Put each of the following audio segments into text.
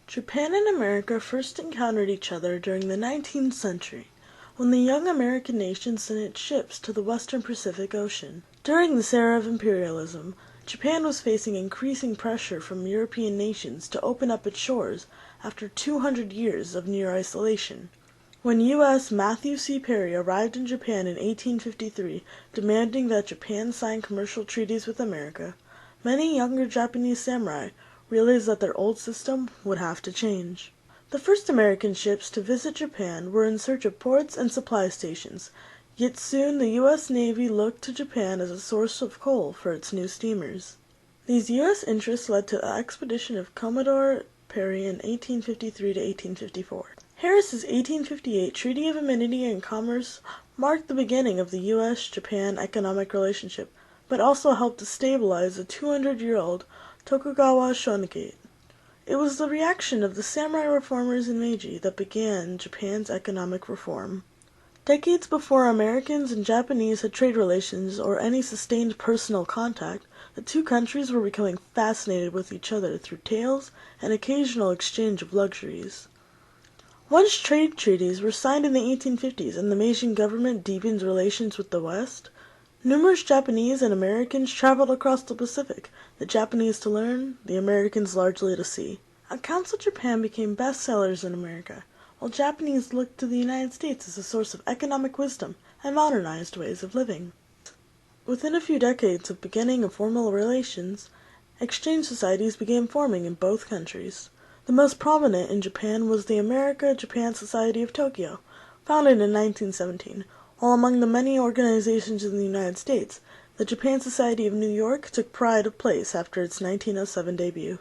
Japan and America first encountered each other during the 19th century, when the young American nation sent its ships to the western Pacific Ocean. During this era of imperialism, Japan was facing increasing pressure from European nations to open up its shores after 200 years of near isolation. When U.S. Matthew C. Perry arrived in Japan in 1853 demanding that Japan sign commercial treaties with America, many younger Japanese samurai realized that their old system would have to change. The first American ships to visit Japan were in search of ports and supply stations, yet soon the U.S. Navy looked to Japan as a source of coal for its new steamers. These U.S. interests led to the expedition of Commodore Perry in 1853 to 1854. Harris's 1858 Treaty of Amity and Commerce marked the beginning of the U.S.-Japan economic relationship, but also helped to stabilize the 200-year-old Tokugawa Shogunate. It was the reaction of the samurai reformers in Meiji that began Japan's economic reform. Decades before Americans and Japanese had trade relations or any sustained personal contact, the two countries were becoming fascinated with each other through tales and occasional exchange of luxuries. Once trade treaties were signed in the 1850s and the Meiji government deepened relations with the West, numerous Japanese and Americans traveled across the Pacific, the Japanese to learn, the Americans largely to see. Accounts of Japan became bestsellers in America, while Japanese looked to the United States as a source of economic wisdom and modernized ways of living. Within a few decades of beginning of formal relations, exchange societies began forming in both countries. The most prominent in Japan was the America-Japan Society of Tokyo, founded in 1917, while among the many organizations in the United States, the Japan Society of New York took pride of place after its 1907 debut.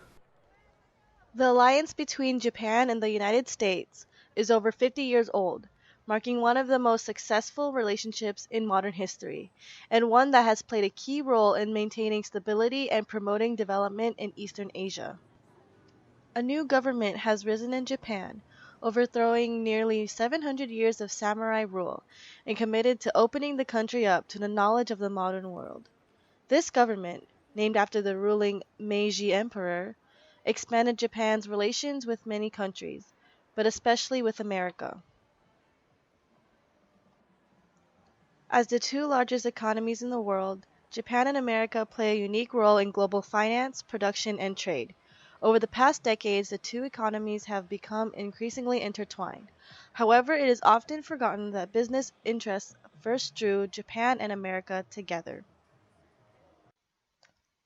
The alliance between Japan and the United States is over 50 years old, marking one of the most successful relationships in modern history, and one that has played a key role in maintaining stability and promoting development in Eastern Asia. A new government has risen in Japan, overthrowing nearly 700 years of samurai rule, and committed to opening the country up to the knowledge of the modern world. This government, named after the ruling Meiji Emperor, expanded Japan's relations with many countries, but especially with America. As the two largest economies in the world, Japan and America play a unique role in global finance, production, and trade. Over the past decades, the two economies have become increasingly intertwined. However, it is often forgotten that business interests first drew Japan and America together.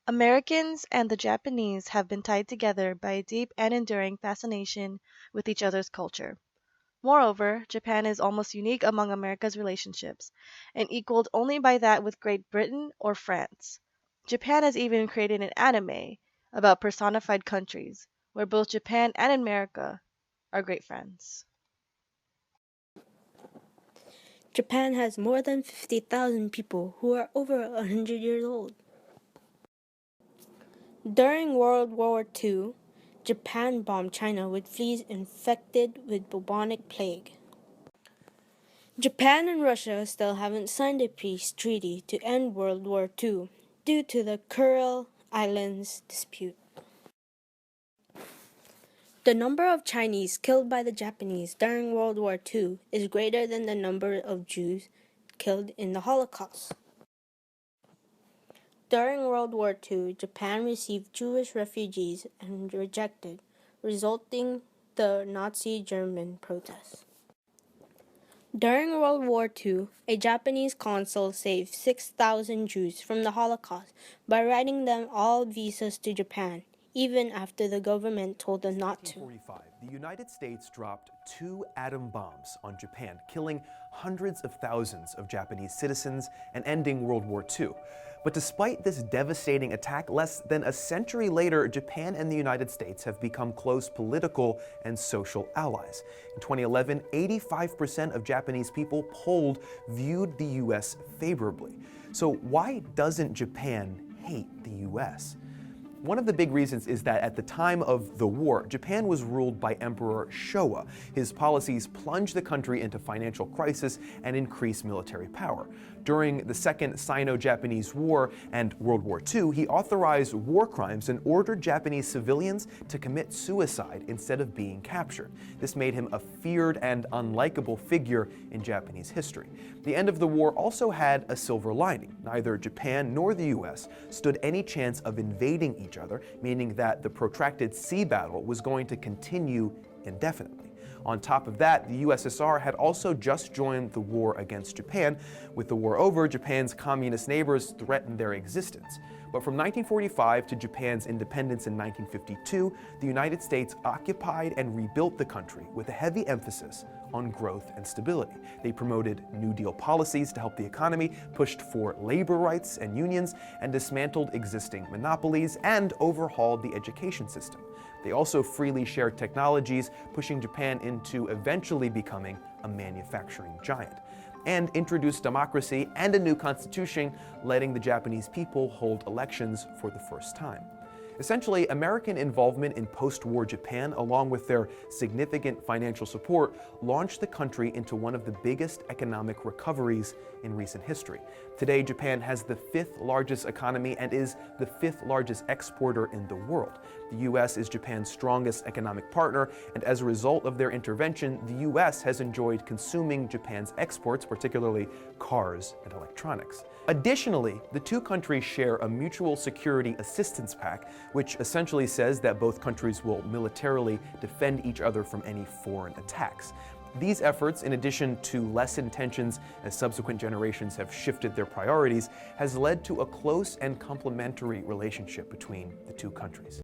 Americans and the Japanese have been tied together by a deep and enduring fascination with each other's culture. Moreover, Japan is almost unique among America's relationships, and equaled only by that with Great Britain or France. Japan has even created an anime about personified countries, where both Japan and America are great friends. Japan has more than 50,000 people who are over 100 years old. During World War II, Japan bombed China with fleas infected with bubonic plague. Japan and Russia still haven't signed a peace treaty to end World War II due to the Kuril Islands dispute. The number of Chinese killed by the Japanese during World War II is greater than the number of Jews killed in the Holocaust. During World War II, Japan received Jewish refugees and rejected, resulting the Nazi German protests. During World War II, a Japanese consul saved 6,000 Jews from the Holocaust by writing them all visas to Japan, even after the government told them not to. In 1945, the United States dropped 2 atom bombs on Japan, killing hundreds of thousands of Japanese citizens and ending World War II. But despite this devastating attack, less than a century later, Japan and the United States have become close political and social allies. In 2011, 85% of Japanese people polled viewed the U.S. favorably. So why doesn't Japan hate the U.S.? One of the big reasons is that at the time of the war, Japan was ruled by Emperor Showa. His policies plunged the country into financial crisis and increased military power. During the Second Sino-Japanese War and World War II, he authorized war crimes and ordered Japanese civilians to commit suicide instead of being captured. This made him a feared and unlikable figure in Japanese history. The end of the war also had a silver lining. Neither Japan nor the US stood any chance of invading each other, meaning that the protracted sea battle was going to continue indefinitely. On top of that, the USSR had also just joined the war against Japan. With the war over, Japan's communist neighbors threatened their existence. But from 1945 to Japan's independence in 1952, the United States occupied and rebuilt the country with a heavy emphasis on growth and stability. They promoted New Deal policies to help the economy, pushed for labor rights and unions, and dismantled existing monopolies and overhauled the education system. They also freely shared technologies, pushing Japan into eventually becoming a manufacturing giant, and introduced democracy and a new constitution, letting the Japanese people hold elections for the first time. Essentially, American involvement in post-war Japan, along with their significant financial support, launched the country into one of the biggest economic recoveries in recent history. Today, Japan has the 5th largest economy and is the 5th largest exporter in the world. The U.S. is Japan's strongest economic partner, and as a result of their intervention, the U.S. has enjoyed consuming Japan's exports, particularly cars and electronics. Additionally, the two countries share a mutual security assistance pact, which essentially says that both countries will militarily defend each other from any foreign attacks. These efforts, in addition to lessened tensions as subsequent generations have shifted their priorities, has led to a close and complementary relationship between the two countries.